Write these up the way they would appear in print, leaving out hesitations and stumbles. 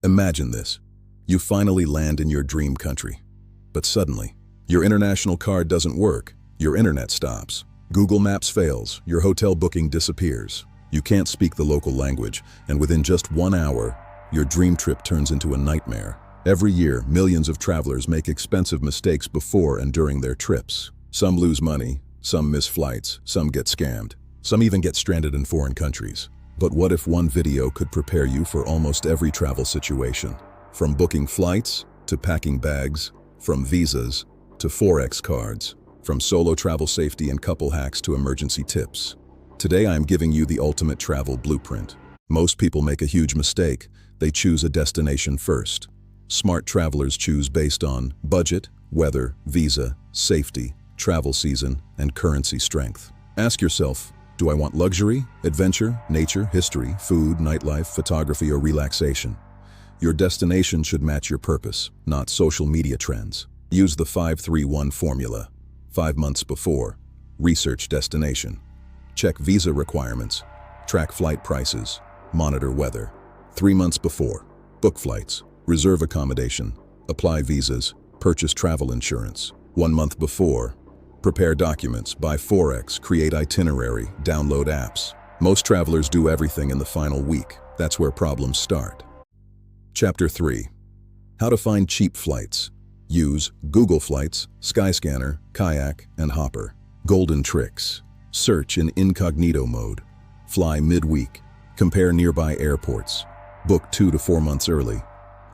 Imagine this. You finally land in your dream country. But suddenly, your international card doesn't work. Your internet stops. Google Maps fails. Your hotel booking disappears. You can't speak the local language, and within just 1 hour, your dream trip turns into a nightmare. Every year, millions of travelers make expensive mistakes before and during their trips. Some lose money, some miss flights, some get scammed, some even get stranded in foreign countries. But what if one video could prepare you for almost every travel situation? From booking flights to packing bags, from visas to Forex cards, from solo travel safety and couple hacks to emergency tips. Today I am giving you the ultimate travel blueprint. Most people make a huge mistake. They choose a destination first. Smart travelers choose based on budget, weather, visa, safety, travel season, and currency strength. Ask yourself, do I want luxury, adventure, nature, history, food, nightlife, photography, or relaxation? Your destination should match your purpose, not social media trends. Use the 5-3-1 formula. 5 months before, research destination. Check visa requirements, track flight prices, monitor weather. 3 months before, book flights, reserve accommodation, apply visas, purchase travel insurance. 1 month before, prepare documents, buy Forex, create itinerary, download apps. Most travelers do everything in the final week. That's where problems start. Chapter 3. How to find cheap flights. Use Google Flights, Skyscanner, Kayak, and Hopper. Golden tricks. Search in incognito mode. Fly midweek. Compare nearby airports. Book 2 to 4 months early.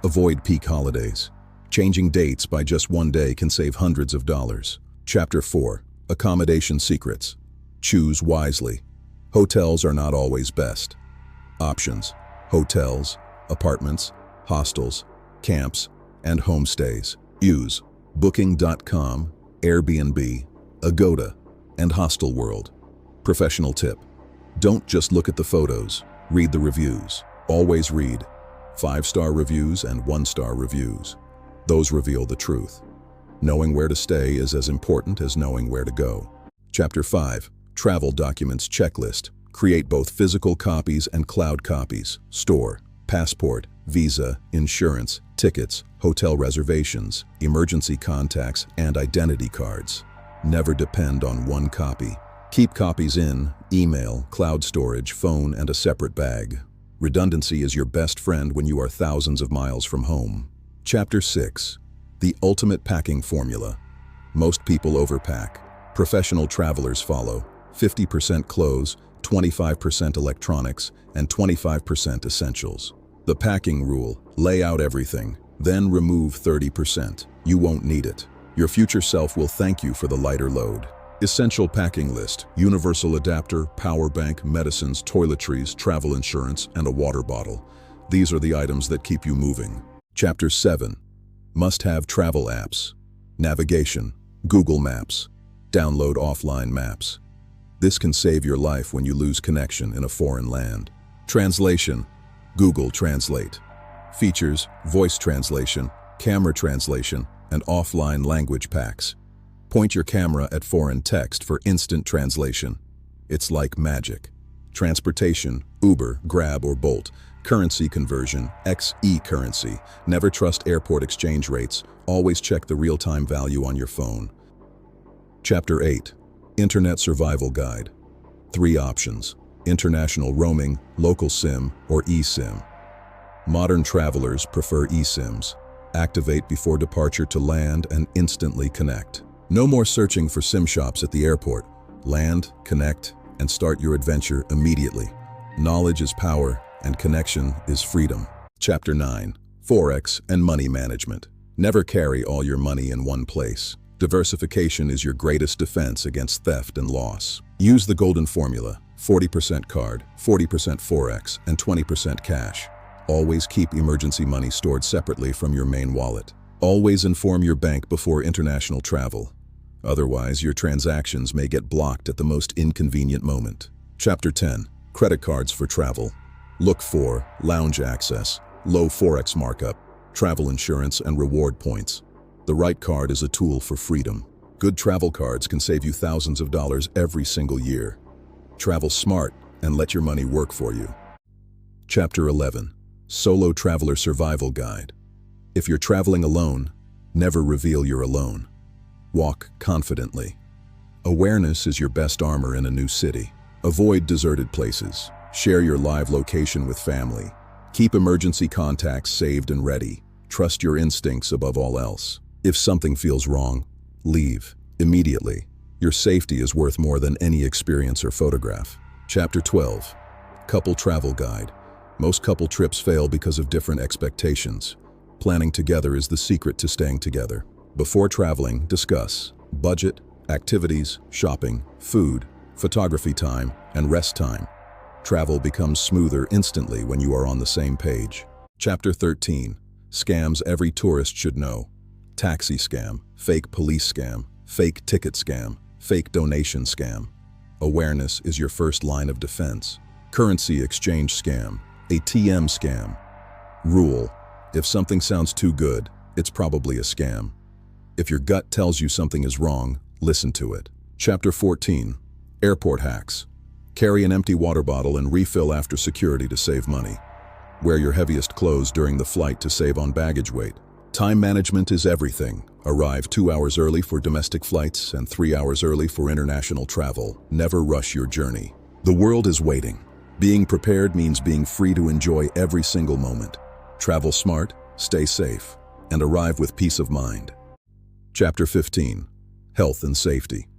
Avoid peak holidays. Changing dates by just 1 day can save hundreds of dollars. Chapter 4. Accommodation secrets. Choose wisely. Hotels are not always best. Options: hotels, apartments, hostels, camps, and homestays. Use Booking.com, Airbnb, Agoda, and Hostel World. Professional tip: don't just look at the photos, read the reviews. Always read 5-star reviews and 1-star reviews. Those reveal the truth. Knowing where to stay is as important as knowing where to go. Chapter 5. Travel Documents Checklist. Create both physical copies and cloud copies. Store passport, visa, insurance, tickets, hotel reservations, emergency contacts, and identity cards. Never depend on one copy. Keep copies in email, cloud storage, phone, and a separate bag. Redundancy is your best friend when you are thousands of miles from home. Chapter 6. The Ultimate Packing Formula. Most people overpack. Professional travelers follow 50% clothes, 25% electronics, and 25% essentials. The packing rule: lay out everything, then remove 30%. You won't need it. Your future self will thank you for the lighter load. Essential packing list: universal adapter, power bank, medicines, toiletries, travel insurance, and a water bottle. These are the items that keep you moving. Chapter 7. Must-have travel apps. Navigation: Google Maps. Download offline maps. This can save your life when you lose connection in a foreign land. Translation: Google Translate. Features: voice translation, camera translation, and offline language packs. Point your camera at foreign text for instant translation. It's like magic. Transportation: Uber, Grab, or Bolt. Currency conversion: e-currency. Never trust airport exchange rates. Always check the real-time value on your phone. Chapter 8. Internet Survival Guide. 3 options: international roaming, local SIM, or eSIM. Modern travelers prefer eSIMs. Activate before departure to land and instantly connect. No more searching for SIM shops at the airport. Land, connect, and start your adventure immediately. Knowledge is power, and connection is freedom. Chapter 9. Forex and money management. Never carry all your money in one place. Diversification is your greatest defense against theft and loss. Use the golden formula: 40% card, 40% Forex, and 20% cash. Always keep emergency money stored separately from your main wallet. Always inform your bank before international travel. Otherwise, your transactions may get blocked at the most inconvenient moment. Chapter 10. Credit cards for travel. Look for lounge access, low Forex markup, travel insurance, and reward points. The right card is a tool for freedom. Good travel cards can save you thousands of dollars every single year. Travel smart and let your money work for you. Chapter 11. Solo Traveler Survival Guide. If you're traveling alone, never reveal you're alone. Walk confidently. Awareness is your best armor in a new city. Avoid deserted places. Share your live location with family. Keep emergency contacts saved and ready. Trust your instincts above all else. If something feels wrong, leave immediately. Your safety is worth more than any experience or photograph. Chapter 12. Couple Travel Guide. Most couple trips fail because of different expectations. Planning together is the secret to staying together. Before traveling, discuss budget, activities, shopping, food, photography time, and rest time. Travel becomes smoother instantly when you are on the same page. Chapter 13. Scams every tourist should know. Taxi scam, fake police scam, fake ticket scam, fake donation scam. Awareness is your first line of defense. Currency exchange scam, ATM scam. Rule: if something sounds too good, it's probably a scam. If your gut tells you something is wrong, listen to it. Chapter 14. Airport hacks. Carry an empty water bottle and refill after security to save money. Wear your heaviest clothes during the flight to save on baggage weight. Time management is everything. Arrive 2 hours early for domestic flights and 3 hours early for international travel. Never rush your journey. The world is waiting. Being prepared means being free to enjoy every single moment. Travel smart, stay safe, and arrive with peace of mind. Chapter 15. Health and safety.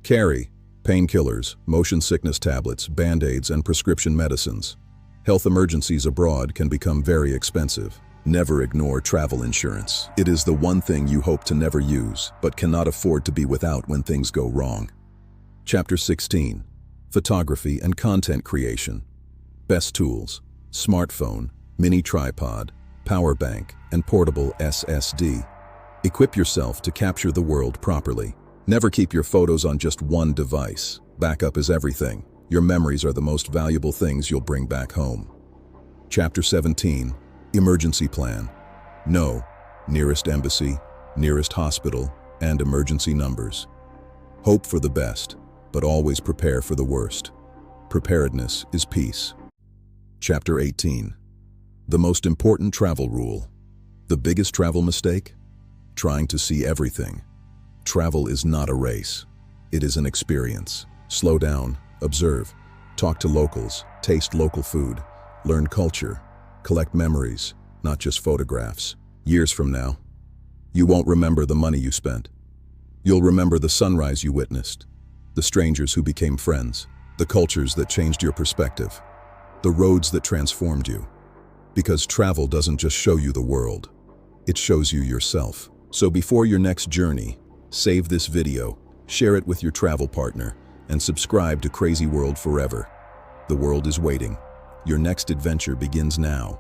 Carry painkillers, motion sickness tablets, band-aids, and prescription medicines. Health emergencies abroad can become very expensive. Never ignore travel insurance. It is the one thing you hope to never use, but cannot afford to be without when things go wrong. Chapter 16. Photography and content creation. Best tools: smartphone, mini tripod, power bank, and portable SSD. Equip yourself to capture the world properly. Never keep your photos on just one device. Backup is everything. Your memories are the most valuable things you'll bring back home. Chapter 17. Emergency plan. Know nearest embassy, nearest hospital, and emergency numbers. Hope for the best, but always prepare for the worst. Preparedness is peace. Chapter 18. The most important travel rule. The biggest travel mistake? Trying to see everything. Travel is not a race. It is an experience. Slow down, observe, talk to locals, taste local food, learn culture, collect memories, not just photographs. Years from now, you won't remember the money you spent. You'll remember the sunrise you witnessed, the strangers who became friends, the cultures that changed your perspective, the roads that transformed you. Because travel doesn't just show you the world, it shows you yourself. So before your next journey, save this video, share it with your travel partner, and subscribe to Crazy World Forever. The world is waiting. Your next adventure begins now.